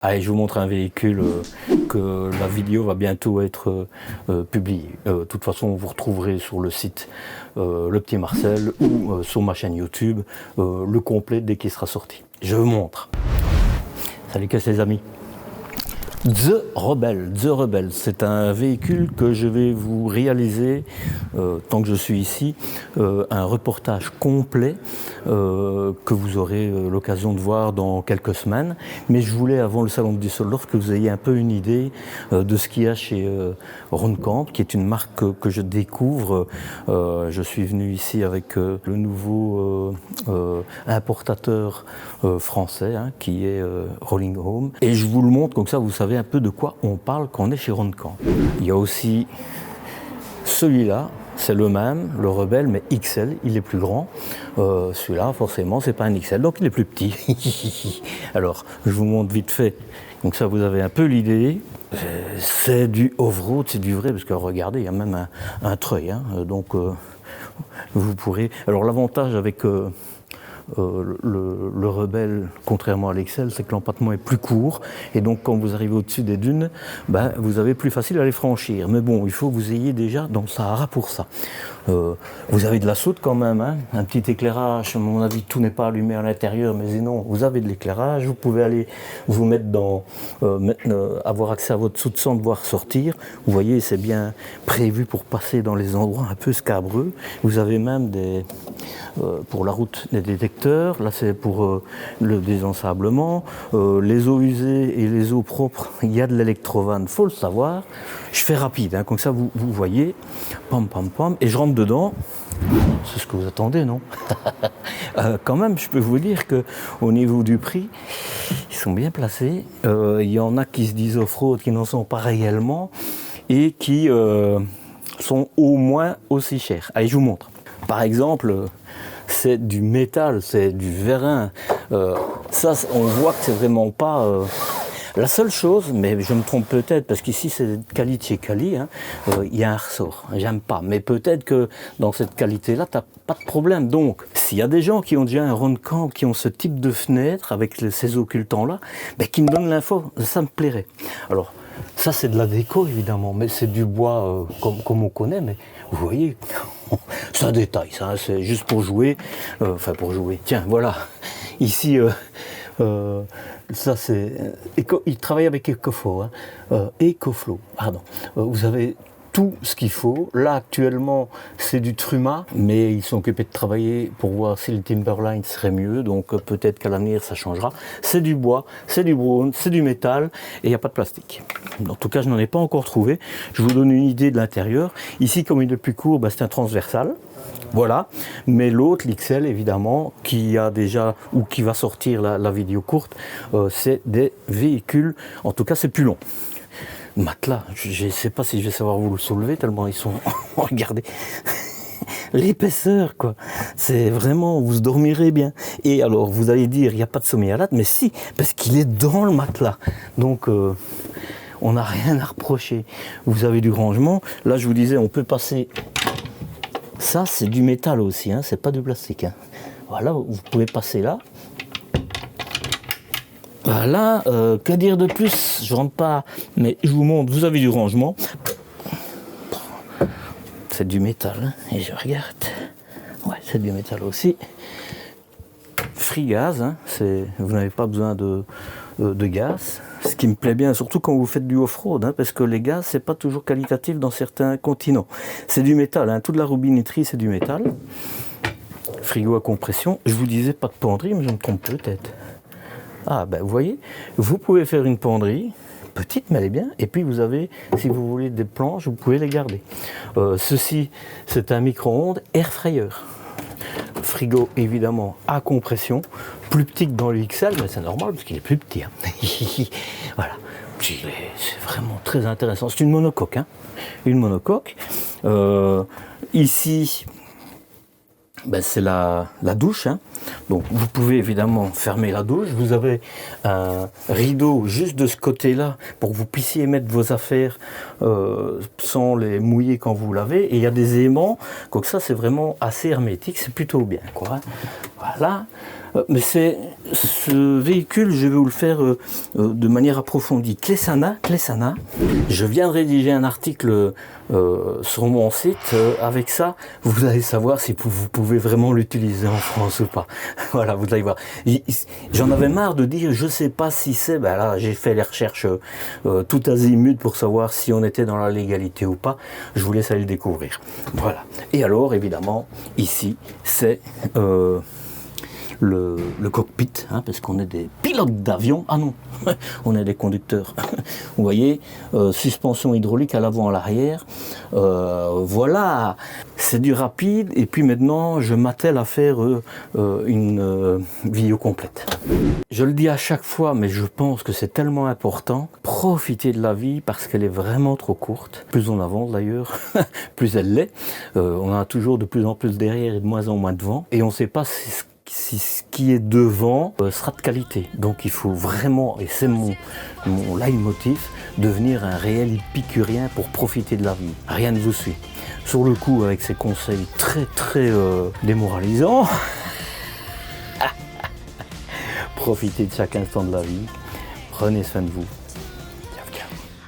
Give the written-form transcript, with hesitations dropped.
Allez, je vous montre un véhicule que la vidéo va bientôt être publiée. De toute façon, vous retrouverez sur le site Le Petit Marcel ou sur ma chaîne YouTube le complet dès qu'il sera sorti. Je vous montre. Salut les amis. The Rebel, c'est un véhicule que je vais vous réaliser, tant que je suis ici, un reportage complet que vous aurez l'occasion de voir dans quelques semaines. Mais je voulais, avant le salon de Düsseldorf, que vous ayez un peu une idée de ce qu'il y a chez Ronkamp, qui est une marque que je découvre. Je suis venu ici avec le nouveau importateur français, qui est Rolling Home. Et je vous le montre, comme ça vous savez un peu de quoi on parle quand on est chez Ronkamp. Il y a aussi celui-là, c'est le même, le Rebel, mais XL, il est plus grand. Celui-là, forcément, c'est pas un XL, donc il est plus petit. Alors, je vous montre vite fait, donc ça vous avez un peu l'idée. C'est du off-road, c'est du vrai, parce que regardez, il y a même un treuil, donc vous pourrez... Alors l'avantage avec... le Rebel, contrairement à l'Excel, c'est que l'empattement est plus court et donc quand vous arrivez au-dessus des dunes, vous avez plus facile à les franchir. Mais bon, il faut que vous ayez déjà dans le Sahara pour ça. Vous avez de la soute quand même, un petit éclairage. À mon avis, tout n'est pas allumé à l'intérieur, mais sinon, vous avez de l'éclairage. Vous pouvez aller vous mettre dans, avoir accès à votre soute sans devoir sortir. Vous voyez, c'est bien prévu pour passer dans les endroits un peu scabreux. Vous avez même des, pour la route, des détecteurs. Là, c'est pour le désensablement. Les eaux usées et les eaux propres, il y a de l'électrovanne, faut le savoir. Je fais rapide, comme ça vous voyez. Pam, pam, pam. Et je rentre dedans. C'est ce que vous attendez, non? Quand même, je peux vous dire qu'au niveau du prix, ils sont bien placés. Il y en a qui se disent off-road, qui n'en sont pas réellement, et qui sont au moins aussi chers. Allez, je vous montre. Par exemple, c'est du métal, c'est du vérin. Ça, on voit que c'est vraiment pas... La seule chose, mais je me trompe peut-être, parce qu'ici c'est Cali de chez Cali, il y a un ressort, j'aime pas. Mais peut-être que dans cette qualité-là, tu n'as pas de problème. Donc, s'il y a des gens qui ont déjà un Ronkamp, qui ont ce type de fenêtre, avec ces occultants-là, qui me donnent l'info, ça me plairait. Alors, ça c'est de la déco évidemment, mais c'est du bois comme on connaît, mais vous voyez, c'est un détail, ça, c'est juste pour jouer, enfin pour jouer. Tiens, voilà, ici... ça c'est... il travaille avec EcoFlow, EcoFlow, pardon. Vous avez tout ce qu'il faut. Là actuellement c'est du Truma, mais ils sont occupés de travailler pour voir si le Timberline serait mieux, donc peut-être qu'à l'avenir ça changera. C'est du bois, c'est du brown, c'est du métal et il n'y a pas de plastique. En tout cas je n'en ai pas encore trouvé. Je vous donne une idée de l'intérieur. Ici comme il est plus court, c'est un transversal. Voilà, mais l'autre, l'XL évidemment, qui a déjà, ou qui va sortir la vidéo courte, c'est des véhicules, en tout cas c'est plus long. Matelas, je ne sais pas si je vais savoir vous le soulever, tellement ils sont, regardez, l'épaisseur quoi, c'est vraiment, vous dormirez bien. Et alors vous allez dire, il n'y a pas de sommeil à latte, mais si, parce qu'il est dans le matelas, donc... on n'a rien à reprocher. Vous avez du rangement, là je vous disais, on peut passer... Ça, c'est du métal aussi, c'est pas du plastique. Voilà, vous pouvez passer là. Voilà, que dire de plus? Je rentre pas, mais je vous montre, vous avez du rangement. C'est du métal, et je regarde. Ouais, c'est du métal aussi. Free gaz, vous n'avez pas besoin de gaz. Ce qui me plaît bien, surtout quand vous faites du off-road, parce que les gaz, c'est pas toujours qualitatif dans certains continents. C'est du métal, toute la robinetterie, c'est du métal. Frigo à compression. Je vous disais pas de penderie, mais je me trompe peut-être. Ah, vous voyez, vous pouvez faire une penderie, petite, mais elle est bien. Et puis vous avez, si vous voulez des planches, vous pouvez les garder. Ceci, c'est un micro-ondes air fryer. Frigo évidemment à compression, plus petit que dans le XL, mais c'est normal parce qu'il est plus petit. Voilà, c'est vraiment très intéressant. C'est une monocoque, une monocoque. Ici, c'est la douche. Donc vous pouvez évidemment fermer la douche. Vous avez un rideau juste de ce côté-là pour que vous puissiez mettre vos affaires sans les mouiller quand vous lavez. Et il y a des aimants, donc ça c'est vraiment assez hermétique, c'est plutôt bien, quoi. Voilà. Mais ce véhicule, je vais vous le faire de manière approfondie. Clésana, je viens de rédiger un article sur mon site. Avec ça, vous allez savoir si vous pouvez vraiment l'utiliser en France ou pas. Voilà, vous allez voir. J'en avais marre de dire, je sais pas si c'est... Ben là, j'ai fait les recherches tout azimut pour savoir si on était dans la légalité ou pas. Je vous laisse aller le découvrir. Voilà. Et alors, évidemment, ici, c'est... le cockpit, hein, parce qu'on est des pilotes d'avion. Ah non, on est des conducteurs. Vous voyez, suspension hydraulique à l'avant, à l'arrière. Voilà, c'est du rapide. Et puis maintenant, je m'attelle à faire une vidéo complète. Je le dis à chaque fois, mais je pense que c'est tellement important. Profitez de la vie parce qu'elle est vraiment trop courte. Plus on avance d'ailleurs, plus elle l'est. On a toujours de plus en plus derrière et de moins en moins devant. Et on ne sait pas si ce qui est devant sera de qualité. Donc il faut vraiment, et c'est mon leitmotiv, devenir un réel épicurien pour profiter de la vie. Rien ne vous suit. Sur le coup, avec ces conseils très démoralisants, profitez de chaque instant de la vie. Prenez soin de vous.